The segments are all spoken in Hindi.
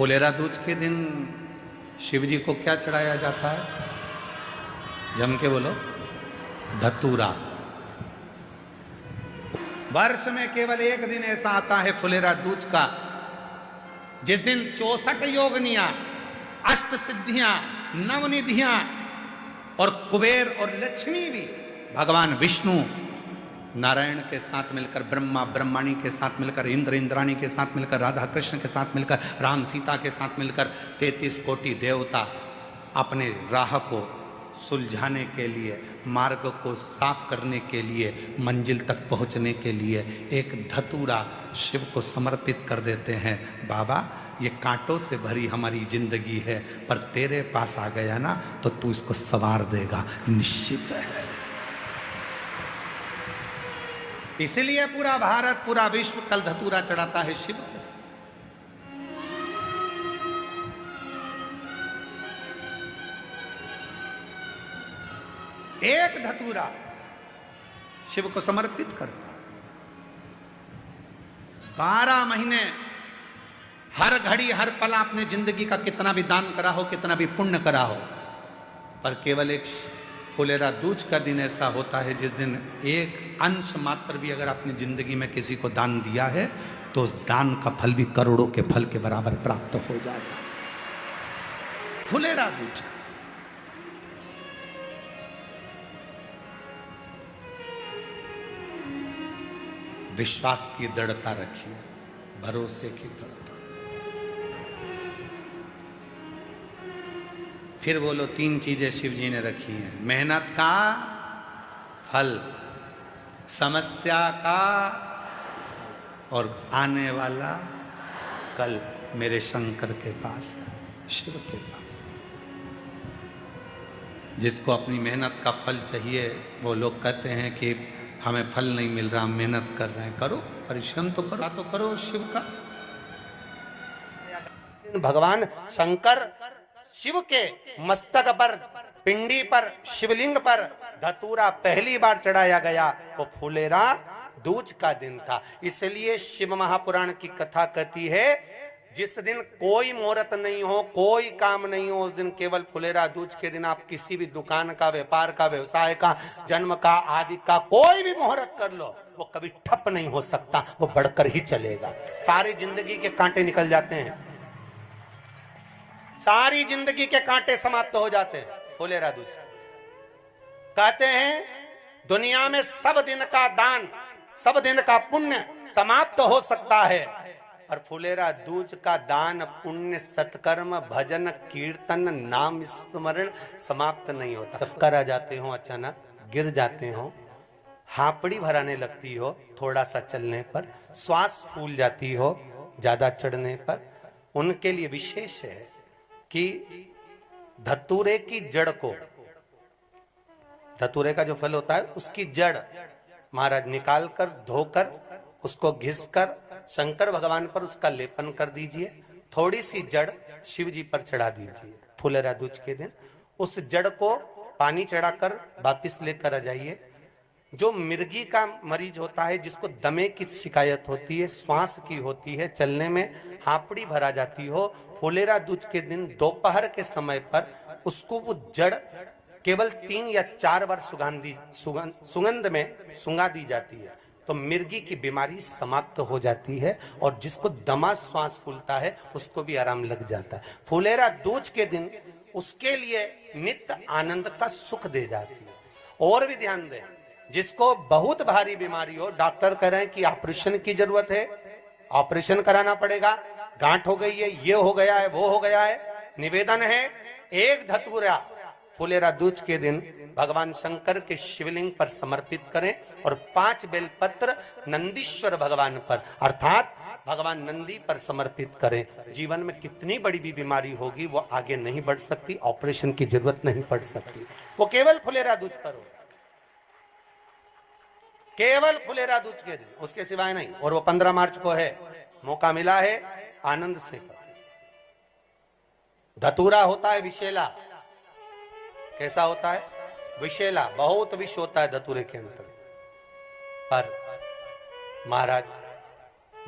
फुलेरा दूज के दिन शिव जी को क्या चढ़ाया जाता है? जम के बोलो। धतूरा। वर्ष में केवल एक दिन ऐसा आता है फुलेरा दूज का, जिस दिन 64 योगनियां, अष्ट सिद्धियां, नवनिधियां और कुबेर और लक्ष्मी भी भगवान विष्णु नारायण के साथ मिलकर, ब्रह्मा ब्रह्माणी के साथ मिलकर, इंद्र इंद्राणी के साथ मिलकर, राधा कृष्ण के साथ मिलकर, राम सीता के साथ मिलकर 33 कोटि देवता अपने राह को सुलझाने के लिए, मार्ग को साफ करने के लिए, मंजिल तक पहुंचने के लिए एक धतूरा शिव को समर्पित कर देते हैं। बाबा, ये कांटों से भरी हमारी जिंदगी है, पर तेरे पास आ गया ना तो तू इसको संवार देगा, निश्चित है। इसीलिए पूरा भारत, पूरा विश्व कल धतूरा चढ़ाता है शिव को। एक धतूरा शिव को समर्पित करता है। 12 महीने हर घड़ी हर पल आपने जिंदगी का कितना भी दान करा हो, कितना भी पुण्य करा हो, पर केवल एक फुलेरा दूज का दिन ऐसा होता है जिस दिन एक अंश मात्र भी अगर अपनी जिंदगी में किसी को दान दिया है तो उस दान का फल भी करोड़ों के फल के बराबर प्राप्त हो जाएगा। फुलेरा दूज। विश्वास की दृढ़ता रखिए, भरोसे की दृढ़ता। फिर बोलो, 3 चीजें शिव जी ने रखी हैं। मेहनत का फल, समस्या का और आने वाला कल मेरे शंकर के पास है, शिव के पास है। जिसको अपनी मेहनत का फल चाहिए, वो लोग कहते हैं कि हमें फल नहीं मिल रहा, मेहनत कर रहे हैं। करो, परिश्रम तो करो शिव का। भगवान शंकर शिव के मस्तक पर, पिंडी पर, शिवलिंग पर धतूरा पहली बार चढ़ाया गया वो फुलेरा दूज का दिन था। इसलिए शिव महापुराण की कथा कहती है, जिस दिन कोई मुहूर्त नहीं हो, कोई काम नहीं हो, उस दिन केवल फुलेरा दूज के दिन आप किसी भी दुकान का, व्यापार का, व्यवसाय का, जन्म का, आदि का कोई भी मुहूर्त कर लो, वो कभी ठप नहीं हो सकता, वो बढ़कर ही चलेगा। सारी जिंदगी के कांटे निकल जाते हैं, सारी जिंदगी के कांटे समाप्त हो जाते हैं फुलेरा दूज। कहते हैं दुनिया में सब दिन का दान, सब दिन का पुण्य समाप्त हो सकता है, और फुलेरा दूज का दान, पुण्य, सत्कर्म, भजन, कीर्तन, नाम स्मरण समाप्त नहीं होता। चक्कर आ जाते हो, अचानक गिर जाते हो, हापड़ी भराने लगती हो थोड़ा सा चलने पर, श्वास फूल जाती हो ज्यादा चढ़ने पर, उनके लिए विशेष है कि धतूरे की जड़ को, धतूरे का जो फल होता है उसकी जड़ महाराज निकाल कर, धोकर, उसको घिसकर शंकर भगवान पर उसका लेपन कर दीजिए। थोड़ी सी जड़ शिव जी पर चढ़ा दीजिए फुलेरा दूज के दिन। उस जड़ को पानी चढ़ाकर वापिस लेकर आ जाइए। जो मिर्गी का मरीज होता है, जिसको दमे की शिकायत होती है, श्वास की होती है, चलने में हापड़ी भरा जाती हो, फुलेरा दूज के दिन दोपहर के समय पर उसको वो जड़ केवल 3 या 4 बार सुगंध में सुंगा दी जाती है, तो मिर्गी की बीमारी समाप्त हो जाती है, और जिसको दमा श्वास फूलता है उसको भी आराम लग जाता है। फुलेरा दूज के दिन उसके लिए नित्य आनंद का सुख दे जाती है। और भी ध्यान दें, जिसको बहुत भारी बीमारी हो, डॉक्टर कह रहे हैं कि ऑपरेशन की जरूरत है, ऑपरेशन कराना पड़ेगा, गांठ हो गई है, ये हो गया है, वो हो गया है, निवेदन है एक धतूरा फुलेरा दूज के दिन भगवान शंकर के शिवलिंग पर समर्पित करें, और 5 बेलपत्र नंदीश्वर भगवान पर अर्थात भगवान नंदी पर समर्पित करें। जीवन में कितनी बड़ी भी बीमारी होगी वो आगे नहीं बढ़ सकती, ऑपरेशन की जरूरत नहीं पड़ सकती, वो केवल फुलेरा दूज पर हो, केवल फुलेरा दूज के दिन, उसके सिवाय नहीं। और वो 15 मार्च को है, मौका मिला है, आनंद से करो। धतूरा होता है विषैला। कैसा होता है? विषैला, बहुत विष होता है धतूरे के अंदर। पर महाराज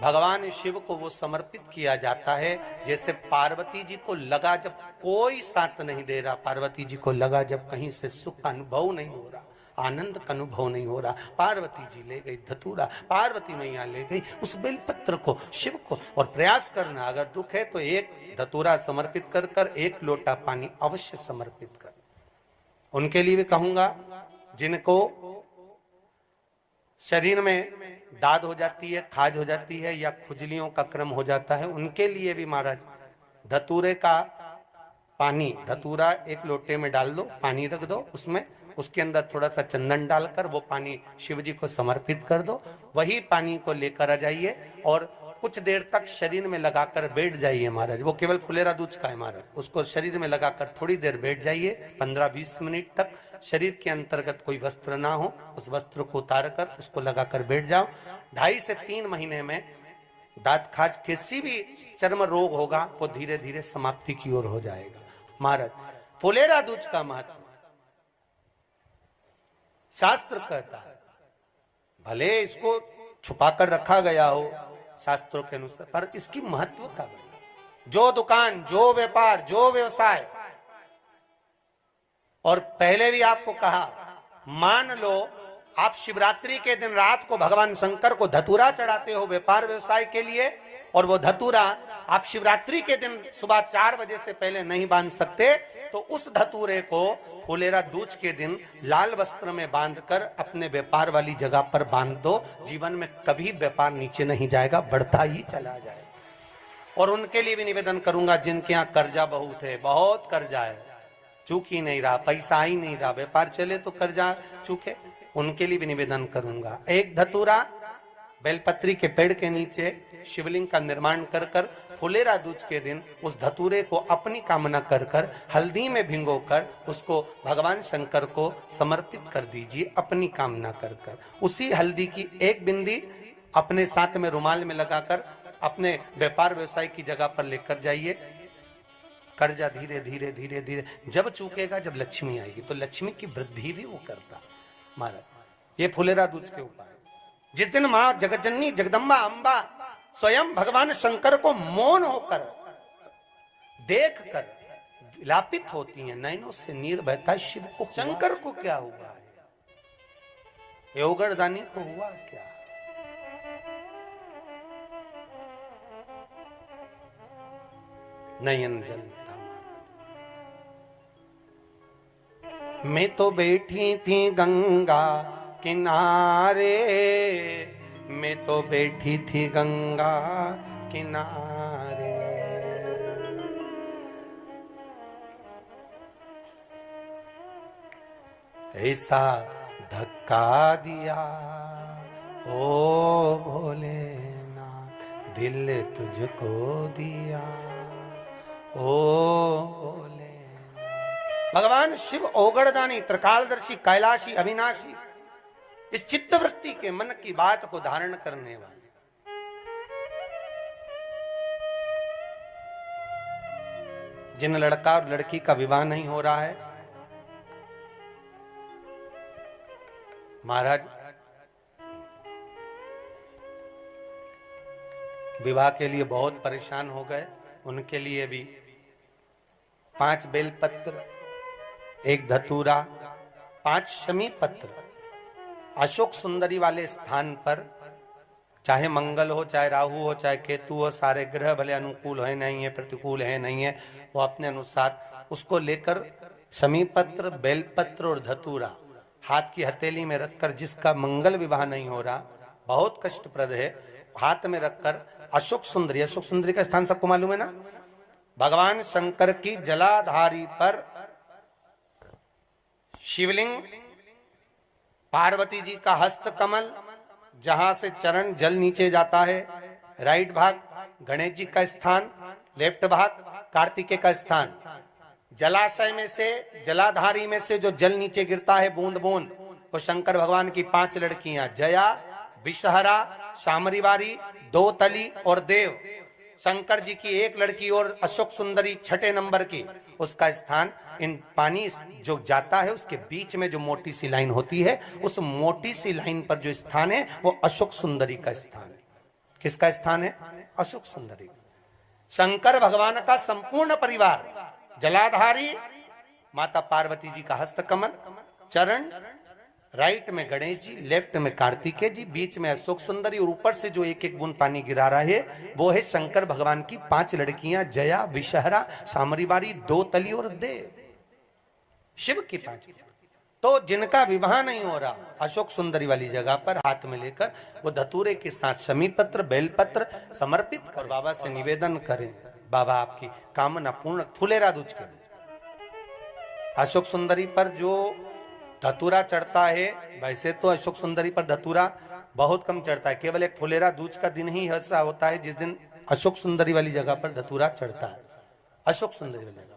भगवान शिव को वो समर्पित किया जाता है। जैसे पार्वती जी को लगा जब कोई साथ नहीं दे रहा, पार्वती जी को लगा जब कहीं से सुख का अनुभव नहीं हो रहा, आनंद का अनुभव नहीं हो रहा, पार्वती जी ले गई धतूरा, पार्वती मैया ले गई उस बेलपत्र को शिव को। और प्रयास करना, अगर दुख है तो एक धतूरा समर्पित कर कर, एक लोटा पानी अवश्य समर्पित कर। उनके लिए भी कहूंगा जिनको शरीर में दाद हो जाती है, खाज हो जाती है या खुजलियों का क्रम हो जाता है, उनके लिए भी महाराज धतूरे का पानी, धतूरा एक लोटे में डाल दो, पानी रख दो उसमें, उसके अंदर थोड़ा सा चंदन डालकर वो पानी शिव जी को समर्पित कर दो। वही पानी को लेकर आ जाइए और कुछ देर तक शरीर में लगाकर बैठ जाइए महाराज। वो केवल फुलेरा दूज का है महाराज, उसको शरीर में लगाकर थोड़ी देर बैठ जाइए, 15-20 मिनट तक। शरीर के अंतर्गत कोई वस्त्र ना हो, उस वस्त्र को उतार कर उसको लगाकर बैठ जाओ। 2.5 से 3 महीने में दांत खाज किसी भी चर्म रोग होगा वो धीरे धीरे समाप्ति की ओर हो जाएगा। महाराज फुलेरा दूज का महत्व शास्त्र कहता है, भले इसको छुपा कर रखा गया हो शास्त्रों के अनुसार, पर इसकी महत्वता जो दुकान, जो व्यापार, जो व्यवसाय, और पहले भी आपको कहा, मान लो आप शिवरात्रि के दिन रात को भगवान शंकर को धतूरा चढ़ाते हो व्यापार व्यवसाय के लिए, और वो धतूरा आप शिवरात्रि के दिन सुबह 4 बजे से पहले नहीं बांध सकते, तो उस धतूरे को फुलेरा दूज के दिन लाल वस्त्र में बांधकर अपने व्यापार वाली जगह पर बांध दो। जीवन में कभी व्यापार नीचे नहीं जाएगा, बढ़ता ही चला जाएगा। और उनके लिए भी निवेदन करूंगा जिनके यहाँ कर्जा बहुत है, बहुत कर्जा है, चूक ही नहीं रहा, पैसा ही नहीं रहा, व्यापार चले तो कर्जा चूके, उनके लिए भी निवेदन करूंगा। एक धतूरा बेलपत्री के पेड़ के नीचे शिवलिंग का निर्माण कर कर फुलेरा दूज के दिन उस धतूरे को अपनी कामना कर कर हल्दी में भिंगोकर उसको भगवान शंकर को समर्पित कर दीजिए अपनी कामना कर कर। उसी हल्दी की एक बिंदी अपने साथ में रुमाल में लगाकर अपने व्यापार व्यवसाय की जगह पर लेकर जाइए। कर्जा धीरे धीरे धीरे धीरे जब चूकेगा, जब लक्ष्मी आएगी, तो लक्ष्मी की वृद्धि भी वो करता। महाराज ये फुलेरा दूज के उपाय, जिस दिन मां जगतजननी जगदम्बा अंबा स्वयं भगवान शंकर को मौन होकर देख कर विलापित होती हैं, नैनों से नीर बहता है, शिव को शंकर को क्या हुआ है, योगरदानी को हुआ क्या। नयन जलता मैं तो बैठी थी गंगा किनारे, मैं तो बैठी थी गंगा किनारे, ऐसा धक्का दिया ओ भोलेनाथ, दिल तुझको दिया ओ भोलेनाथ। भगवान शिव ओगड़दानी, त्रिकालदर्शी, कैलाशी, अविनाशी, इस चित्तवृत्ति के मन की बात को धारण करने वाले, जिन लड़का और लड़की का विवाह नहीं हो रहा है, महाराज विवाह के लिए बहुत परेशान हो गए, उनके लिए भी 5 बेलपत्र, 1 धतूरा, 5 शमी पत्र अशोक सुंदरी वाले स्थान पर, चाहे मंगल हो, चाहे राहु हो, चाहे केतु हो, सारे ग्रह भले अनुकूल है नहीं है, प्रतिकूल है नहीं है, वो अपने अनुसार उसको लेकर शमी पत्र, बेलपत्र और धतूरा हाथ की हथेली में रखकर, जिसका मंगल विवाह नहीं हो रहा, बहुत कष्टप्रद है, हाथ में रखकर अशोक सुंदरी, अशोक सुंदरी का स्थान सबको मालूम है ना, भगवान शंकर की जलाधारी पर शिवलिंग, पार्वती जी का हस्त कमल, जहां से चरण जल नीचे जाता है, राइट भाग गणेश जी का स्थान, लेफ्ट भाग कार्तिकेय का स्थान, जलाशय में से, जलाधारी में से जो जल नीचे गिरता है बूंद बूंद, वो शंकर भगवान की 5 लड़कियां, जया, विषहरा, शामरीवारी, दोतली और देव, शंकर जी की 1 लड़की और अशोक सुंदरी 6ठे नंबर की, उसका स्थान, इन पानी जो जाता है उसके बीच में जो मोटी सी लाइन होती है, उस मोटी सी लाइन पर जो स्थान है वो अशोक सुंदरी का स्थान है। किसका स्थान है? अशोक सुंदरी। शंकर भगवान का संपूर्ण परिवार, जलाधारी माता पार्वती जी का हस्तकमल, चरण, राइट में गणेश जी, लेफ्ट में कार्तिकेय जी, बीच में अशोक सुंदरी, और ऊपर से जो एक एक बूंद पानी गिरा रहा है वो है शंकर भगवान की 5 लड़कियां, जया, विषहरा, सामरीवारी, दो तली और देव। शिव की 5। तो जिनका विवाह नहीं हो रहा, अशोक सुंदरी वाली जगह पर हाथ में लेकर वो धतूरे के साथ शमी पत्र, बेलपत्र समर्पित कर बाबा से निवेदन करें, बाबा आपकी कामना पूर्ण। फुलेरा दूज के अशोक सुंदरी पर जो धतूरा चढ़ता है, वैसे तो अशोक सुंदरी पर धतूरा बहुत कम चढ़ता है, केवल एक फुलेरा दूज का दिन ही ऐसा होता है जिस दिन अशोक सुंदरी वाली जगह पर धतूरा चढ़ता है। अशोक सुंदरी वाली जगह